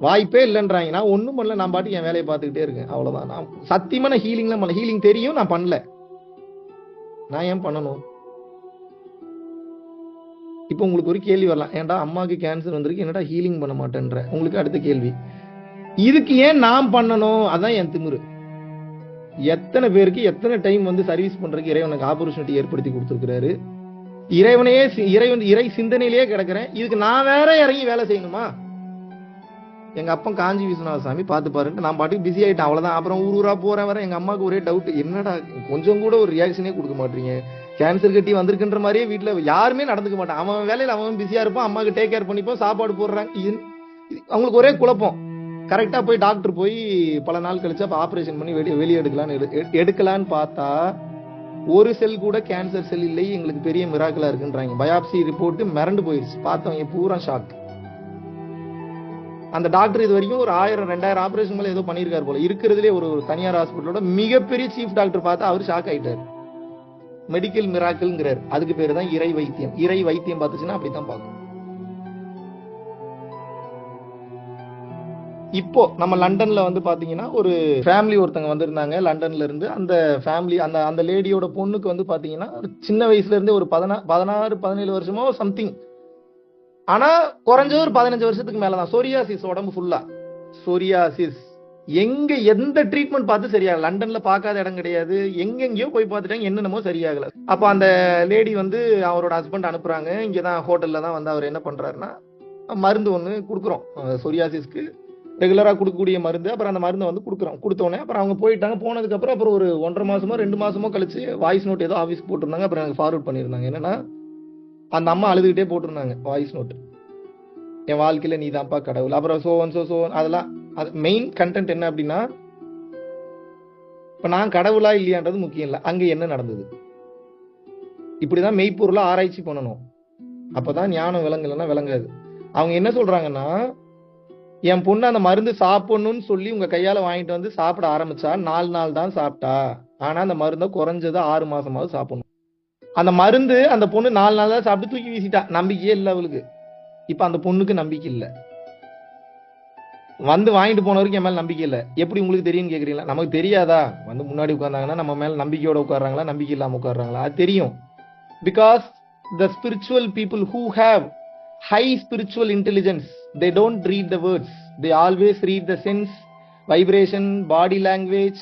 வாய்ப்பே இல்லைன்றாங்க. நான் ஒன்றும் பண்ணல, நான் பாட்டு என் வேலையை பார்த்துக்கிட்டே இருக்கேன், அவ்வளவுதான். நான் சத்தியமா நான் ஹீலிங்லாம் பண்ணல. ஹீலிங் தெரியும், நான் பண்ணல. நான் ஏன் பண்ணணும்? இப்போ உங்களுக்கு ஒரு கேள்வி வரலாம், ஏன்டா அம்மாவுக்கு கேன்சர் வந்திருக்கு, என்னடா ஹீலிங் பண்ண மாட்டேன்ற? உங்களுக்கு அடுத்த கேள்வி, இதுக்கு ஏன் நான் பண்ணணும்? அதான் என் திமிரு. எத்தனை பேருக்கு எத்தனை டைம் சர்வீஸ் பண்றதுக்கு இறைவனுக்கு ஆப்பர்ச்சுனிட்டி ஏற்படுத்தி கொடுத்துருக்கிறாரு. இறை சிந்தனையிலேயே கிடக்கிறேன், இதுக்கு நான் வேற இறங்கி வேலை செய்யணுமா? எங்க அப்பா காஞ்சி விஸ்வநாத சாமி பார்த்து பாருன்ட்டு நான் பாட்டுக்கு பிஸி ஆயிட்டேன், அவ்வளவுதான். அப்புறம் ஊரா போறேன் வர. எங்க அம்மாவுக்கு ஒரே டவுட், என்னடா கொஞ்சம் கூட ஒரு ரியாக்ஷனே கொடுக்க மாட்டீங்க, கேன்சர் கட்டி வந்திருக்குன்ற மாதிரியே வீட்டுல யாருமே நடந்துக்க மாட்டான். அவன் வேலையில அவன் பிஸியா இருப்பான், அம்மாவுக்கு டேக் கேர் பண்ணிப்போம், சாப்பாடு போடுறாங்க. அவங்களுக்கு ஒரே குழப்பம். கரெக்டா போய் டாக்டர் போய் பல நாள் கழிச்சு அப்ப ஆபரேஷன் பண்ணி வெளியே எடுக்கலான்னு பார்த்தா ஒரு செல் கூட கேன்சர் செல் இல்லை, எங்களுக்கு பெரிய மிராக்கிளா இருக்குன்றாங்க. பயாப்சி ரிப்போர்ட் மிரண்டு போயிடுச்சு. பார்த்தவங்க பூரா ஷாக். அந்த டாக்டர் இது வரைக்கும் ஒரு 1000-2000 ஆபரேஷன் மேல ஏதோ பண்ணியிருக்காரு போல. இருக்கிறதுலே ஒரு தனியார் ஹாஸ்பிட்டலோட மிகப்பெரிய சீஃப் டாக்டர் பார்த்தா அவர் ஷாக் ஆயிட்டாரு. மெடிக்கல் மிராக்கிள்ங்கிறார். அதுக்கு பேரு தான் இறை வைத்தியம். இறை வைத்தியம் பார்த்துச்சுன்னா அப்படித்தான் பார்க்கும். இப்போ நம்ம லண்டன்ல பாத்தீங்கன்னா ஒரு ஃபேமிலி ஒருத்தங்க வந்திருந்தாங்க லண்டன்ல இருந்து. அந்த ஃபேமிலி அந்த லேடியோட பொண்ணுக்கு பாத்தீங்கன்னா சின்ன வயசுல இருந்தே ஒரு 16-17 வருஷமோ சம்திங், ஆனா குறைஞ்சது ஒரு 15 வருஷத்துக்கு மேலதான் சொரியாசிஸ், உடம்பு ஃபுல்லா சொரியாசிஸ். எந்த ட்ரீட்மெண்ட் பார்த்து சரியாகல. லண்டன்ல பார்க்காத இடம் கிடையாது, எங்கெங்கயோ போய் பார்த்துட்டாங்க, என்னென்னமோ சரியாகல. அப்ப அந்த லேடி அவரோட ஹஸ்பண்ட் அனுப்புறாங்க. இங்கதான் ஹோட்டல்ல தான் அவர் என்ன பண்றாருன்னா மருந்து ஒண்ணு கொடுக்குறோம் சொரியாசிஸ்க்கு, ரெகுலரா கொடுக்கக்கூடிய மருந்து. அப்புறம் அந்த மருந்து கொடுக்குறோம். கொடுத்தோடனே அப்புறம் அவங்க போயிட்டாங்க. போனதுக்கு அப்புறம் ஒரு 1.5 மாசமோ 2 மாசமோ கழிச்சு வாய்ஸ் நோட் ஏதோ ஆஃபீஸ் போட்டிருந்தாங்க. அப்புறம் எனக்கு ஃபார்வர்ட் பண்ணியிருந்தாங்க. என்னன்னா அந்த அம்மா அழுதுகிட்டே போட்டிருந்தாங்க வாய்ஸ் நோட். என் வாழ்க்கையில நீ தான்ப்பா கடவுள், அப்புறம் சோன் அதெல்லாம். அது மெயின் கண்டென்ட் என்ன அப்படின்னா, இப்ப நான் கடவுளா இல்லையான்றது முக்கியம் இல்லை, அங்க என்ன நடந்தது. இப்படிதான் மெய்ப்பொருளா ஆராய்ச்சி பண்ணணும். அப்பதான் ஞானம் விளங்கலைன்னா விளங்காது. அவங்க என்ன சொல்றாங்கன்னா, என் பொண்ணு அந்த மருந்து சாப்பிடணும்னு சொல்லி உங்க கையால வாங்கிட்டு வந்து சாப்பிட ஆரம்பிச்சா 4 நாள் தான் சாப்பிட்டா. ஆனா அந்த மருந்தை குறைஞ்சது 6 மாசமாவது சாப்பிடணும். அந்த மருந்து அந்த பொண்ணு 4 நாள் தான் சாப்பிட்டு தூக்கி வீசிட்டா. நம்பிக்கையே இல்லை அவளுக்கு. இப்ப அந்த பொண்ணுக்கு நம்பிக்கை இல்லை. வந்து வாங்கிட்டு போனவருக்கு என் மேல நம்பிக்கை இல்லை. எப்படி உங்களுக்கு தெரியும்னு கேக்குறீங்களா? நமக்கு தெரியாதா? வந்து முன்னாடி உட்கார்ந்தாங்கன்னா நம்ம மேல நம்பிக்கையோட உட்கார்றாங்களா, நம்பிக்கை இல்லாம உட்கார்றாங்களா? அது தெரியும். Because the spiritual people who have high spiritual intelligence, they don't read the words. They always read the sense, vibration, body language,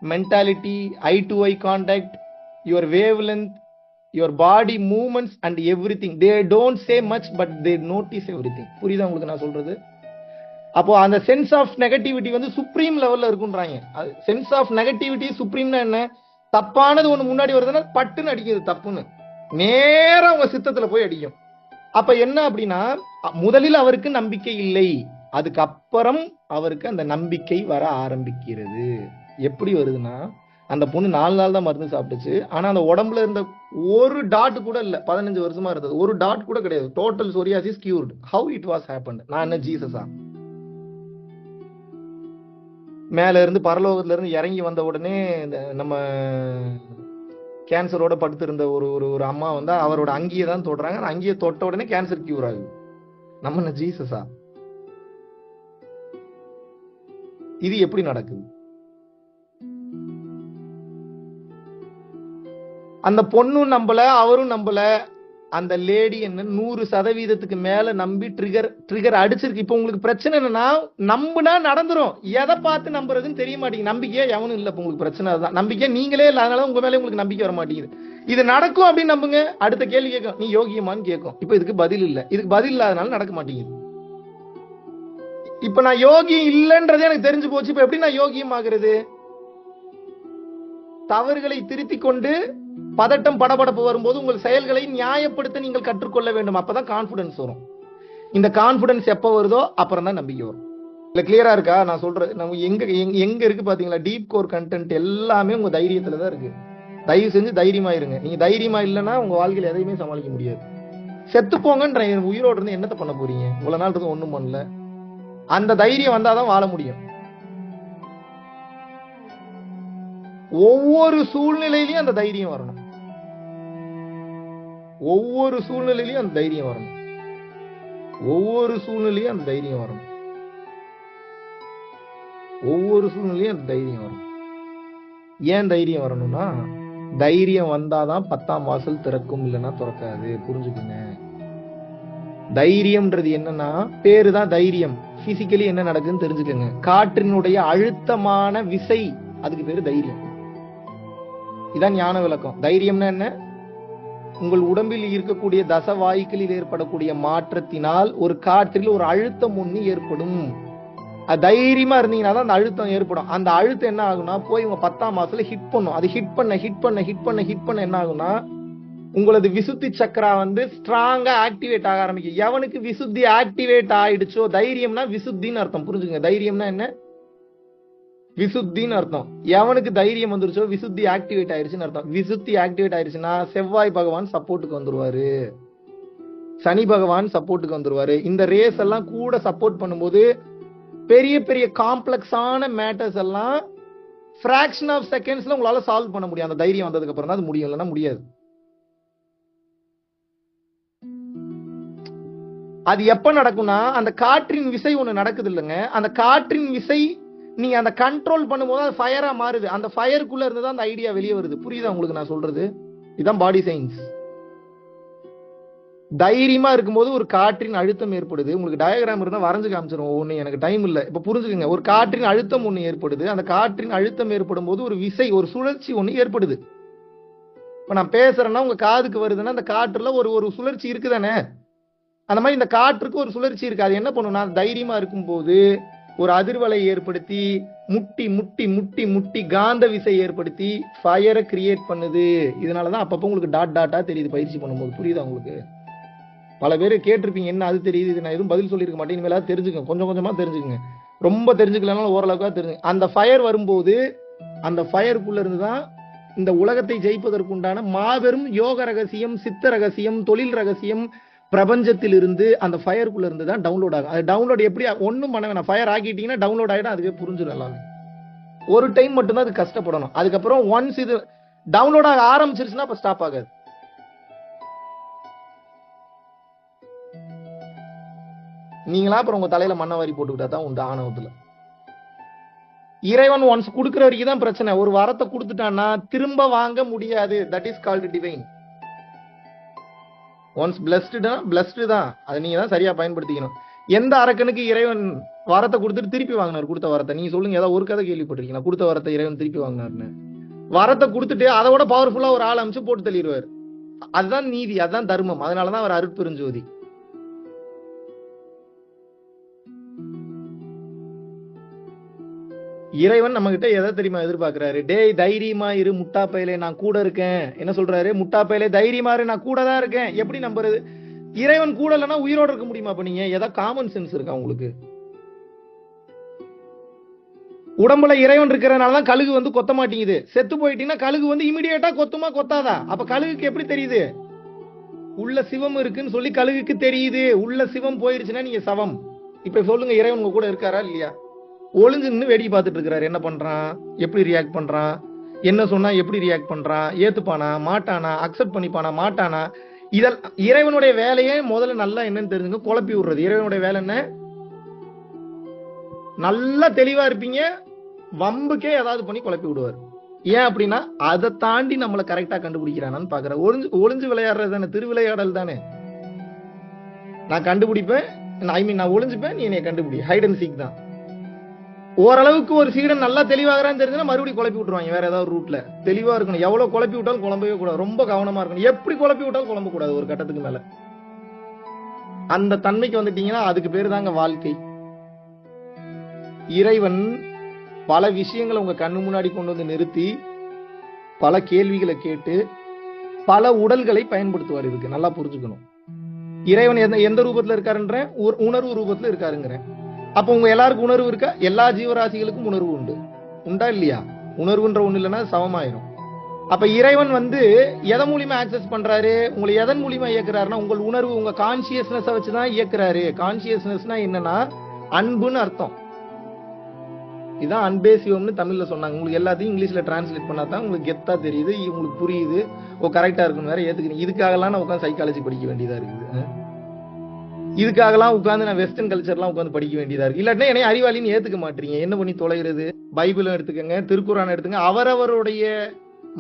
mentality, eye to eye contact, your wavelength, your body movements and everything. They don't say much but they notice everything. புரியுதா உங்களுக்கு நான் சொல்றது? அப்போ அந்த சென்ஸ் ஆஃப் நெகட்டிவிட்டி வந்து சுப்ரீம் லெவல்ல இருக்குன்றாங்க. சென்ஸ் ஆஃப் நெகட்டிவிட்டி சுப்ரீம்னா என்ன? தப்பானது ஒண்ணு முன்னாடி வருதுன்னா பட்டுன்னு அடிக்குது தப்புன்னு, நேரா உங்க சித்தத்துல போய் அடிக்கும். அப்ப என்ன அப்படின்னா, முதலில் அவருக்கு நம்பிக்கை இல்லை, அதுக்கப்புறம் அவருக்கு அந்த நம்பிக்கை வர ஆரம்பிக்கிறது. எப்படி வருதுன்னா, அந்த பொண்ணு 4 நாள் தான் மருந்து சாப்பிட்டுச்சு. ஆனா அந்த உடம்புல இருந்த ஒரு டாட் கூட இல்ல. 15 வருஷமா இருந்தது, ஒரு டாட் கூட கிடையாது. Total psoriasis cured. How it was happened? நான் என்ன ஜீசஸா? மேல இருந்து பரலோகத்துல இருந்து இறங்கி வந்த உடனே நம்ம கேன்சரோட படுத்திருந்த ஒரு அம்மா வந்து அவரோட அங்கியை தான் தொடுறாங்க. அங்கியை தொட்ட உடனே கேன்சர் கியூர் ஆகுது. நம்ம என்ன ஜீசஸா? இது எப்படி நடக்குது? அந்த பொண்ணும் நம்பல, அவரும் நம்பல. அந்த லேடி என்ன 100% மேல நம்பி ட்ரிகர் அடிச்சிருக்கு. இப்ப உங்களுக்கு பிரச்சனை என்னன்னா, நம்புனா நடந்துரும். எதை பார்த்து நம்புறதுன்னு தெரிய மாட்டேங்குது. நம்பிக்கையா எவனும் இல்ல. இப்ப உங்களுக்கு பிரச்சனை அதுதான். நம்பிக்கை நீங்களே இல்ல, அதனால உங்க மேல உங்களுக்கு நம்பிக்கை வர மாட்டேங்குது. இது நடக்கும் அப்படின்னு நம்புங்க. அடுத்த கேள்வி கேட்கும், நீ யோகியமான்னு கேட்கும். இப்ப இதுக்கு பதில் இல்ல. இதுக்கு பதில் இல்லாதனால நடக்க மாட்டேங்குது. இப்ப நான் யோகியம் இல்லைன்றதே எனக்கு தெரிஞ்சு போச்சு. இப்ப எப்படி நான் யோகியம் ஆகுறது? தவறுகளை திருத்திக் கொண்டு பதட்டம் படபடப்பு வரும்போது உங்கள் செயல்களை நியாயப்படுத்த நீங்கள் கற்றுக்கொள்ள வேண்டும். அப்பதான் கான்பிடன்ஸ் வரும். இந்த கான்பிடன்ஸ் எப்ப வருதோ அப்புறம் தான் நம்பிக்கை வரும். இல்ல கிளியரா இருக்கா நான் சொல்றேன்? நம்ம எங்க இருக்கு பாத்தீங்களா? டீப் கோர் கண்டென்ட் எல்லாமே உங்க தைரியத்துல தான் இருக்கு. தயவு செஞ்சு தைரியமா இருங்க. நீங்க தைரியமா இல்லைன்னா உங்க வாழ்க்கையில எதையுமே சமாளிக்க முடியாது. செத்து போங்கன்ற உயிரோடு இருந்து என்னத்தை பண்ண போறீங்க? இவ்வளவு நாள் இருந்து ஒண்ணும் பண்ணல. அந்த தைரியம் வந்தாதான் வாழ முடியும். ஒவ்வொரு சூழ்நிலையிலையும் அந்த தைரியம் வரணும். ஒவ்வொரு சூழ்நிலையிலையும் அந்த தைரியம் வரணும். ஒவ்வொரு சூழ்நிலையும் அந்த தைரியம் வரணும். ஒவ்வொரு சூழ்நிலையும் அந்த தைரியம் வரணும். ஏன் தைரியம் வரணும்னா, தைரியம் வந்தாதான் 10ஆம் வாசல் திறக்கும், இல்லைன்னா திறக்காது. புரிஞ்சுக்குங்க. தைரியம்ன்றது என்னன்னா, பேரு தான் தைரியம். பிசிக்கலி என்ன நடக்குதுன்னு தெரிஞ்சுக்கங்க. காற்றினுடைய அழுத்தமான விசை, அதுக்கு பேரு தைரியம். இதான் ஞான விளக்கம். தைரியம்னா என்ன? உங்கள் உடம்பில் இருக்கக்கூடிய தசவாயுக்களில் ஏற்படக்கூடிய மாற்றத்தினால் ஒரு காற்றில் ஒரு அழுத்தம் ஒண்ணு ஏற்படும். அது தைரியமா இருந்தீங்கன்னா தான் அந்த அழுத்தம் ஏற்படும். அந்த அழுத்தம் என்ன ஆகும்னா, போய் உங்க 10ஆம் மாசத்துல ஹிட் பண்ணும். அது ஹிட் பண்ண என்ன ஆகும்னா, உங்களது விசுத்தி சக்கரா வந்து ஸ்ட்ராங்கா ஆக்டிவேட் ஆக ஆரம்பிக்கும். எவனுக்கு விசுத்தி ஆக்டிவேட் ஆயிடுச்சோ, தைரியம்னா விசுத்தின்னு அர்த்தம். புரிஞ்சுங்க. தைரியம்னா என்ன? விசுத்தின்னு அர்த்தம். எவனுக்கு தைரியம் வந்துருச்சோ விசுத்தி ஆக்டிவேட் ஆயிருச்சுன்னு அர்த்தம். விசுத்தி ஆக்டிவேட் ஆயிருச்சுன்னா செவ்வாய் பகவான் சப்போர்ட்டுக்கு வந்துருவாரு, சனி பகவான் சப்போர்ட்டுக்கு வந்துருவாரு. இந்த ரேஸ் எல்லாம் கூட சப்போர்ட் பண்ணும்போது பெரிய பெரிய காம்ப்ளெக்ஸான மேட்டர்ஸ் எல்லாம் ஃபிராக்ஷன் ஆஃப் செகண்ட்ஸ்ல உங்களால சால்வ் பண்ண முடியும். அந்த தைரியம் வந்ததுக்கு அப்புறம் தான் அது முடியும், இல்லைன்னா முடியாது. அது எப்ப நடக்கும்னா, அந்த காற்றின் விசை ஒண்ணு நடக்குது இல்லைங்க, அந்த காற்றின் விசை நீங்க அந்த கண்ட்ரோல் பண்ணும்போது அது ஃபயரா மாறுது. அந்த ஃபயருக்குள்ள இருந்து தான் அந்த ஐடியா வெளியே வருது. புரியுதா உங்களுக்கு நான் சொல்றது? இதுதான் பாடி சயின்ஸ். தைரியமா இருக்கும்போது ஒரு காற்றின் அழுத்தம் ஏற்படுது. உங்களுக்கு டயகிராம் இருந்தா வரைஞ்சு காமிச்சிரும் ஒண்ணு, எனக்கு டைம் இல்ல. இப்ப புரிஞ்சுக்கங்க. ஒரு காற்றின் அழுத்தம் ஒண்ணு ஏற்படுது. அந்த காற்றின் அழுத்தம் ஏற்படும் போது ஒரு விசை, ஒரு சுழற்சி ஒண்ணு ஏற்படுது. இப்ப நான் பேசுறேன்னா உங்க காதுக்கு வருதுன்னா அந்த காற்றுல ஒரு சுழற்சி இருக்குதானே? அந்த மாதிரி இந்த காற்றுக்கு ஒரு சுழற்சி இருக்கு. அது என்ன பண்ணும்னா, தைரியமா இருக்கும்போது ஒரு அதிர்வலை ஏற்படுத்தி முட்டி முட்டி முட்டி முட்டி காந்த விசை ஏற்படுத்தி ஃபயரை கிரியேட் பண்ணுது. இதனாலதான் அப்பப்போ உங்களுக்கு டாட் டாட்டா தெரியுது பயிற்சி பண்ணும்போது. புரியுதா உங்களுக்கு? பல பேர் கேட்டிருப்பீங்க, என்ன அது தெரியுது, இது நான் எதுவும் பதில் சொல்லியிருக்க மாட்டேன், இனிமேலாவது தெரிஞ்சுக்கோங்க, கொஞ்சம் கொஞ்சமா தெரிஞ்சுக்கங்க, ரொம்ப தெரிஞ்சுக்கலனாலும் ஓரளவுக்காக தெரிஞ்சு. அந்த ஃபயர் வரும்போது அந்த ஃபயருக்குள்ள இருந்து தான் இந்த உலகத்தை ஜெயிப்பதற்கு உண்டான மாபெரும் யோக ரகசியம், சித்த ரகசியம், தொழில் ரகசியம் பிரபஞ்சத்தில் இருந்து அந்த ஃபயருக்குள்ள இருந்து தான் டவுன்லோட் ஆகும். அது டவுன்லோட் எப்படி ஒன்றும் பண்ண வேணாம், ஃபயர் ஆக்கிட்டீங்கன்னா டவுன்லோட் ஆகிடும், அதுவே புரிஞ்சிடும் எல்லாமே. ஒரு டைம் மட்டும்தான் அது கஷ்டப்படணும். அதுக்கப்புறம் ஒன்ஸ் இது டவுன்லோட் ஆக ஆரம்பிச்சிருச்சுன்னா அப்ப ஸ்டாப் ஆகாது. நீங்களா அப்புறம் உங்க தலையில மண்ணை வாரி போட்டுக்கிட்டா தான் உண்டு ஆணவத்துல. இறைவன் ஒன்ஸ் கொடுக்கிற வரைக்கும் தான் பிரச்சனை. ஒரு வரத்தை கொடுத்துட்டான்னா திரும்ப வாங்க முடியாது. That is called divine. Once blessed தான், அதை நீங்க தான் சரியா பயன்படுத்திக்கணும். எந்த அரக்கனுக்கு இறைவன் வரத்தை கொடுத்துட்டு திருப்பி வாங்கினார் கொடுத்த வரத்தை? நீங்க சொல்லுங்க, ஏதாவது ஒரு கதை கேள்விப்பட்டிருக்கீங்க கொடுத்த வரத்தை இறைவன் திருப்பி வாங்கினார்னு? வரத்தை கொடுத்துட்டு அதை விட பவர்ஃபுல்லா ஒரு ஆள் அமைச்சு போட்டு தள்ளிடுவார். அதுதான் நீதி, அதுதான் தர்மம். அதனாலதான் அவர் அருட்பெருஞ்சோதி. இறைவன் நம்ம கிட்ட எதை தெரியுமா எதிர்பார்க்கிறாரு? டேய் தைரியமா இரு முட்டா பையலே, நான் கூட இருக்கேன். என்ன சொல்றாரு? முட்டா பையலே தைரியமா இரு, நான் கூட தான் இருக்கேன். எப்படி நம்புறது? இறைவன் கூட இல்லைன்னா உயிரோட இருக்க முடியுமா? அப்ப நீங்க ஏதாவது காமன் சென்ஸ் இருக்கா உங்களுக்கு? உடம்புல இறைவன் இருக்கிறனாலதான் கழுகு வந்து கொத்த மாட்டேங்குது. செத்து போயிட்டீங்கன்னா கழுகு வந்து இமிடியேட்டா கொத்துமா கொத்தாதா? அப்ப கழுகுக்கு எப்படி தெரியுது உள்ள சிவம் இருக்குன்னு சொல்லி? கழுகுக்கு தெரியுது உள்ள சிவம் போயிருச்சுன்னா நீங்க சவம். இப்ப சொல்லுங்க, இறைவன் உங்க கூட இருக்காரா இல்லையா? ஒளிஞ்சு நின்று வேடிக்கை பார்த்துட்டு இருக்காரு. என்ன பண்றான், எப்படி ரியாக்ட் பண்றான், என்ன சொன்னா எப்படி ரியாக்ட் பண்றான், ஏத்துப்பானா மாட்டானா, அக்செப்ட் பண்ணிப்பானா மாட்டானா? இதெல்லாம் இறைவனுடைய வேலையே முதல்ல நல்லா என்னன்னு தெரிஞ்சுங்க, குழப்பி விடுறது. இறைவனுடைய வேலை என்ன? நல்லா தெளிவா இருப்பீங்க, வம்புக்கே ஏதாவது பண்ணி குழப்பி விடுவார். ஏன் அப்படின்னா அதை தாண்டி நம்மளை கரெக்டா கண்டுபிடிக்கிறானான்னு பாக்குற. ஒளிஞ்சு விளையாடுறது தானே, திருவிளையாடல் தானே. நான் கண்டுபிடிப்பேன், நான் ஒளிஞ்சுப்பேன், நீ என்னை கண்டுபிடி. ஹைட் அண்ட் சீக் தான். ஓரளவுக்கு ஒரு சீடன் நல்லா தெளிவாகிறான்னு தெரிஞ்சுன்னா மறுபடியும் குழப்பி விட்டுருவாங்க வேற ஏதாவது ரூட்ல. தெளிவா இருக்கணும். எவ்வளவு குழப்பி விட்டாலும் குழம்பவே கூடாது. ரொம்ப கவனமா இருக்கணும். எப்படி குழப்பி விட்டாலும் குழம்ப கூடாது ஒரு கட்டத்துக்கு மேல. அந்த தன்மைக்கு வந்துட்டீங்கன்னா அதுக்கு பேரு தாங்க வாழ்க்கை. இறைவன் பல விஷயங்களை உங்க கண்ணு முன்னாடி கொண்டு வந்து நிறுத்தி பல கேள்விகளை கேட்டு பல உடல்களை பயன்படுத்துவார். இதுக்கு நல்லா புரிஞ்சுக்கணும். இறைவன் எந்த ரூபத்துல இருக்காருன்ற உணர்வு ரூபத்துல இருக்காருங்கிறேன். அப்ப உங்க எல்லாருக்கும் உணர்வு இருக்கா? எல்லா ஜீவராசிகளுக்கும் உணர்வு உண்டு. உண்டா இல்லையா? உணர்வுன்ற ஒண்ணு இல்லைன்னா சமமாயிரும். அப்ப இறைவன் வந்து எதன் மூலியமா ஆக்சஸ் பண்றாரு? உங்களை எதன் மூலியமா இயக்குறாருன்னா உங்கள் உணர்வு, உங்க கான்சியஸ்னஸ் வச்சுதான் இயக்குறாரு. கான்சியஸ்னஸ்னா என்னன்னா அன்புன்னு அர்த்தம். இதான் அன்பே சிவம்னு தமிழ்ல சொன்னாங்க. உங்களுக்கு எல்லாத்தையும் இங்கிலீஷ்ல டிரான்ஸ்லேட் பண்ணாதான் உங்களுக்கு கெத்தா தெரியுது, உங்களுக்கு புரியுது. ஓ கரெக்டா இருக்குன்னு வேற ஏத்துக்கிறீங்க. இதுக்காகலாம் நான் உட்காந்து சைக்காலஜி படிக்க வேண்டியதா இருக்குது. இதுக்காகலாம் உட்காந்து நான் வெஸ்டர்ன் கல்ச்சர்லாம் உட்காந்து படிக்க வேண்டியதா இருக்கு. இல்லாட்டினா என்னை அறிவாளின்னு ஏத்துக்க மாட்டீங்க. என்ன பண்ணி தொலைகிறது? பைபிளும் எடுத்துக்கங்க, திருக்குறான் எடுத்துங்க. அவரவருடைய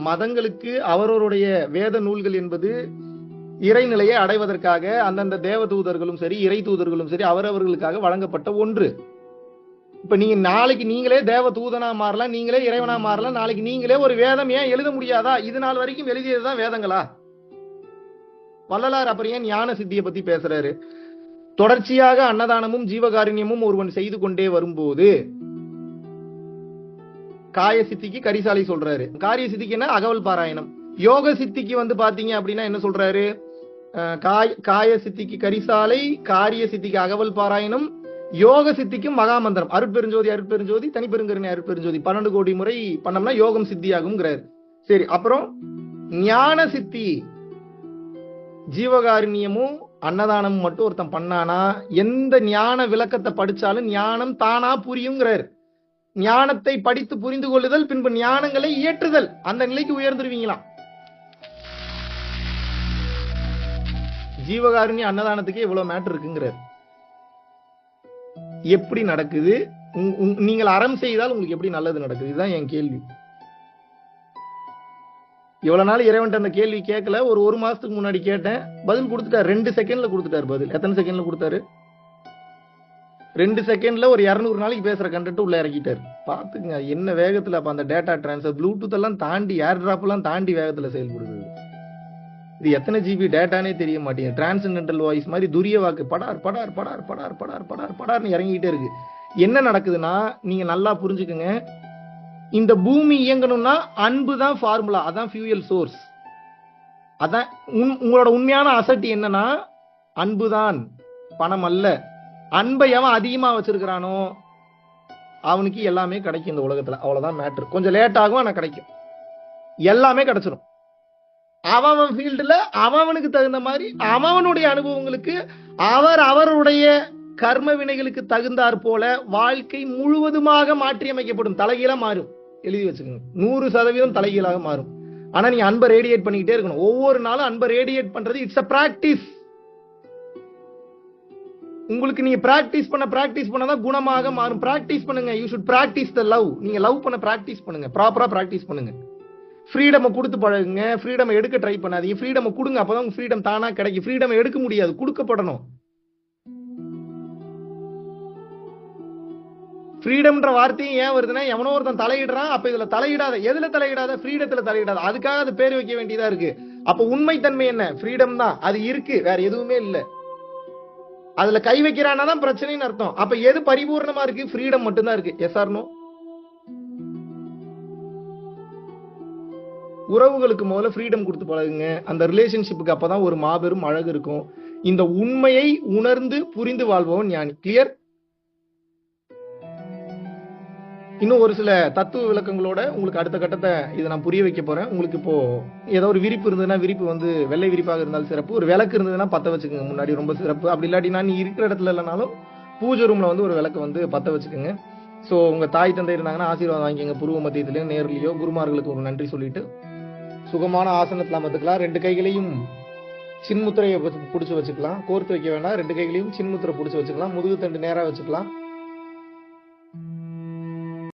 மதங்களுக்கு அவரவருடைய வேத நூல்கள் என்பது இறைநிலையை அடைவதற்காக அந்தந்த தேவ தூதர்களும் சரி இறை தூதர்களும் சரி அவரவர்களுக்காக வழங்கப்பட்ட ஒன்று. இப்ப நீங்க நாளைக்கு நீங்களே தேவ தூதனா மாறலாம், நீங்களே இறைவனா மாறலாம். நாளைக்கு நீங்களே ஒரு வேதம் ஏன் எழுத முடியாதா? இது நாள் வரைக்கும் எழுதியதுதான் வேதங்களா? வள்ளலார் அப்புறம் ஏன் ஞான சித்தியை பத்தி பேசுறாரு? தொடர்ச்சியாக அன்னதானமும் ஜீவகாருண்யமும் ஒருவன் செய்து கொண்டே வரும்போது காய சித்திக்கு கரிசாலை சொல்றாரு. காரிய சித்திக்கு என்ன? அகவல் பாராயணம். யோக சித்திக்கு வந்து பாத்தீங்க அப்படின்னா என்ன சொல்றாரு? காய சித்திக்கு கரிசாலை, காரிய சித்திக்கு அகவல் பாராயணம், யோக சித்திக்கும் மகாமந்திரம். அருட்பெருஞ்சோதி அருட்பெருஞ்சோதி தனிப்பெருங்கருணை அருட்பெருஞ்சோதி 12 கோடி முறை பண்ணோம்னா யோகம் சித்தியாகும்ங்கிறாரு. சரி, அப்புறம் ஞான சித்தி ஜீவகாருண்யமும் அன்னதானம் மட்டும் ஒருத்தன் பண்ணானா எந்த ஞான விளக்கத்தை படிச்சாலும் ஞானம் தானா புரியுங்கிறார். ஞானத்தை படித்து புரிந்து கொள்ளுதல், பின்பு ஞானங்களை இயற்றுதல், அந்த நிலைக்கு உயர்ந்துருவீங்களாம். ஜீவகாருண்ய அன்னதானத்துக்கு இவ்வளவு மேட்டர் இருக்குங்கிறார். எப்படி நடக்குது? நீங்கள் அறம் செய்தால் உங்களுக்கு எப்படி நல்லது நடக்குது? இதுதான் என் கேள்வி. இவ்வளவு நாள் இறைவன் அந்த கேள்வி கேட்கல. ஒரு மாசத்துக்கு முன்னாடி கேட்டேன், பதில் கொடுத்துட்டாரு. 2 செகண்ட்ல கொடுத்துட்டாரு பதில். எத்தனை செகண்ட்ல கொடுத்தாரு? 2 செகண்ட்ல ஒரு 200 நாளைக்கு பேசுற கண்டென்ட் உள்ள இறக்கிட்டாரு. பாத்துங்க என்ன வேகத்துல. அப்ப அந்த டேட்டா டிரான்ஸ்ஃபர் ப்ளூடூத் எல்லாம் தாண்டி ஏர் டிராப் எல்லாம் தாண்டி வேகத்துல செயல்படுது. இது எத்தனை ஜிபி டேட்டானே தெரிய மாட்டேங்குது. டிரான்சென்டென்டல் வாய்ஸ் மாதிரி துரிய வாக்கு படார் படார் படார் படார் படார் படார் படார்னு இறங்கிட்டே இருக்கு. என்ன நடக்குதுன்னா நீங்க நல்லா புரிஞ்சுக்குங்க. இந்த பூமி இயங்கணும்னா அன்பு தான் ஃபார்முலா, அதான் ஃபியூயல் சோர்ஸ். அதான் உங்களோட உண்மையான அசட் என்னன்னா அன்புதான், பணம் அல்ல. அன்பை அவன் அதிகமா வச்சிருக்கிறானோ அவனுக்கு எல்லாமே கிடைக்கும் இந்த உலகத்துல. அவ்வளவுதான் மேட்ரு. கொஞ்சம் லேட் ஆகும், ஆனா கிடைக்கும். எல்லாமே கிடைச்சிடும். அவன் ஃபீல்டுல அவனுக்கு தகுந்த மாதிரி அவனுடைய அனுபவங்களுக்கு அவருடைய கர்ம வினைகளுக்கு தகுந்தாற் போல வாழ்க்கை முழுவதுமாக மாற்றி அமைக்கப்படும். தலைகீழா மாறும். எழுதி வச்சுக்கோங்க. 100% தலைகீழாக மாறும். ஆனா நீ அன்பை ரேடியேட் பண்ணிக்கிட்டே இருக்கணும். ஒவ்வொரு நாளும் அன்பை ரேடியேட் பண்றது இட்ஸ் அ பிராக்டிஸ். உங்களுக்கு நீங்க பிராக்டிஸ் பண்ணாதான் குணமாக மாறும். பிராக்டிஸ் பண்ணுங்க. You should practice the love. நீங்க லவ் பண்ண பிராக்டிஸ் பண்ணுங்க. ப்ராப்பரா பிராக்டிஸ் பண்ணுங்க. ஃப்ரீடம் கொடுத்து பழகுங்க. ஃப்ரீடம் எடுக்க ட்ரை பண்ணாதீங்க. ஃப்ரீடம் கொடுங்க. அப்பதான் உங்க ஃப்ரீடம் தானா கிடைக்கும். ஃப்ரீடம் எடுக்க முடியாது, கொடுக்கப்படணும். ஃப்ரீடம்ன்ற வார்த்தையும் ஏன் வருதுன்னா, எவனோ ஒருத்தன் தலையிடுறான். அப்ப இதுல தலையிடாத. எதுல தலையிடாத? ஃப்ரீடத்துல தலையிடாத. அதுக்காக அது பேர் வைக்க வேண்டியதா இருக்கு. அப்ப உண்மைத்தன்மை என்ன? ஃப்ரீடம் தான். அது இருக்கு, வேற எதுவுமே இல்ல. அதுல கை வைக்கிறானா தான் பிரச்சனைன்னு அர்த்தம். அப்ப எது பரிபூர்ணமா இருக்கு? ஃப்ரீடம் மட்டும்தான் இருக்கு. Yes or no? உறவுகளுக்கு முதல்ல ஃப்ரீடம் கொடுத்து பழகுங்க. அந்த ரிலேஷன்ஷிப்புக்கு அப்பதான் ஒரு மாபெரும் அழகு இருக்கும். இந்த உண்மையை உணர்ந்து புரிந்து வாழ்பவன் ஞானி. கிளியர்? இன்னும் ஒரு சில தத்துவ விளக்கங்களோட உங்களுக்கு அடுத்த கட்டத்தை இதை நான் புரிய வைக்க போறேன். உங்களுக்கு இப்போ ஏதோ ஒரு விரிப்பு இருந்ததுன்னா, விரிப்பு வந்து வெள்ளை விரிப்பாக இருந்தாலும் சிறப்பு. ஒரு விளக்கு இருந்ததுன்னா பத்த வச்சுக்கோங்க முன்னாடி, ரொம்ப சிறப்பு. அப்படி இல்லாட்டினா நீ இருக்கிற இடத்துல இல்லைனாலும் பூஜை ரூம்ல வந்து ஒரு விளக்கு வந்து பத்த வச்சுக்கோங்க. ஸோ உங்க தாய் தந்தை இருந்தாங்கன்னா ஆசீர்வாதம் வாங்கிக்கங்க. புருவ மத்தியத்திலேயோ நேர்லையோ குருமார்களுக்கு ஒரு நன்றி சொல்லிட்டு சுகமான ஆசனத்தில் அமர்த்துக்கலாம். 2 கைகளையும் சின்முத்திரையை பிடிச்சு வச்சுக்கலாம். கோர்த்து வைக்க வேண்டாம். 2 கைகளையும் சின்முத்திரை பிடிச்சு வச்சுக்கலாம். முதுகு தண்டு நேரா வச்சுக்கலாம்.